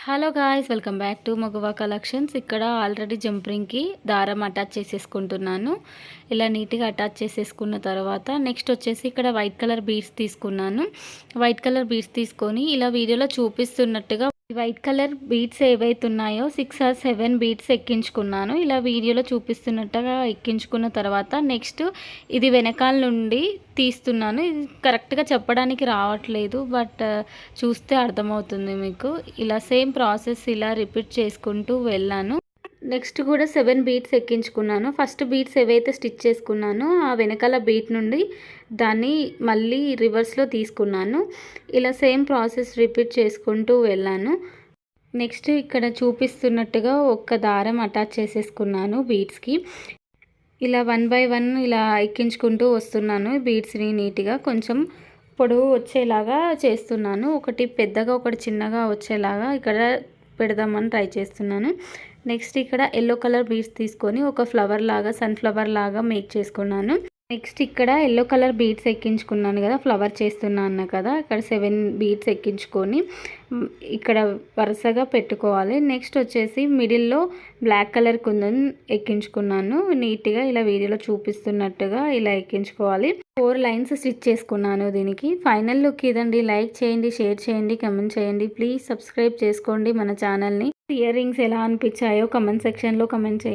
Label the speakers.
Speaker 1: Hello guys, welcome back to మగువా collections. ఇక్కడ already జంపరింగ్కి దారం అటాచ్ చేసేసుకుంటున్నాను. ఇలా నీట్గా అటాచ్ చేసేసుకున్న తర్వాత నెక్స్ట్ వచ్చేసి ఇక్కడ వైట్ కలర్ బీడ్స్ తీసుకున్నాను. వైట్ కలర్ బీడ్స్ తీసుకొని ఇలా వీడియోలో చూపిస్తున్నట్టుగా వైట్ కలర్ బీడ్స్ ఏవైతే ఉన్నాయో 6 or 7 బీడ్స్ ఎక్కించుకున్నాను. ఇలా వీడియోలో చూపిస్తున్నట్టుగా ఎక్కించుకున్న తర్వాత నెక్స్ట్ ఇది వెనకాల నుండి తీస్తున్నాను. ఇది కరెక్ట్గా చెప్పడానికి రావట్లేదు, బట్ చూస్తే అర్థమవుతుంది మీకు. ఇలా సేమ్ ప్రాసెస్ ఇలా రిపీట్ చేసుకుంటూ వెళ్ళాను. నెక్స్ట్ కూడా 7 బీట్స్ ఎక్కించుకున్నాను. ఫస్ట్ బీట్స్ ఏవైతే స్టిచ్ చేసుకున్నానో ఆ వెనకాల బీట్ నుండి దాన్ని మళ్ళీ రివర్స్లో తీసుకున్నాను. ఇలా సేమ్ ప్రాసెస్ రిపీట్ చేసుకుంటూ వెళ్ళాను. నెక్స్ట్ ఇక్కడ చూపిస్తున్నట్టుగా ఒక్క దారం అటాచ్ చేసేసుకున్నాను బీట్స్కి. ఇలా 1 by 1 ఇలా ఎక్కించుకుంటూ వస్తున్నాను. బీడ్స్ని నీట్గా కొంచెం పొడవు వచ్చేలాగా చేస్తున్నాను. ఒకటి పెద్దగా ఒకటి చిన్నగా వచ్చేలాగా ఇక్కడ పెడదామని ట్రై చేస్తున్నాను. నెక్స్ట్ ఇక్కడ ఎల్లో కలర్ బీడ్స్ తీసుకొని ఒక ఫ్లవర్ లాగా సన్ఫ్లవర్ లాగా మేక్ చేసుకున్నాను. నెక్స్ట్ ఇక్కడ ఎల్లో కలర్ బీడ్స్ ఎక్కించుకున్నాను కదా, ఫ్లవర్ చేస్తున్నాను కదా, ఇక్కడ 7 బీడ్స్ ఎక్కించుకొని ఇక్కడ వరుసగా పెట్టుకోవాలి. నెక్స్ట్ వచ్చేసి మిడిల్లో బ్లాక్ కలర్ కుందన్ ఎక్కించుకున్నాను. నీట్గా ఇలా వీడియోలో చూపిస్తున్నట్టుగా ఇలా ఎక్కించుకోవాలి. 4 లైన్స్ స్టిచ్ చేసుకున్నాను. దీనికి ఫైనల్ లుక్ ఇదండి. లైక్ చేయండి, షేర్ చేయండి, కమెంట్ చేయండి. ప్లీజ్ సబ్స్క్రైబ్ చేసుకోండి మన ఛానల్ని. ఇయర్ రింగ్స్ ఎలా అనిపించాయో కమెంట్ సెక్షన్లో కమెంట్ చేయండి.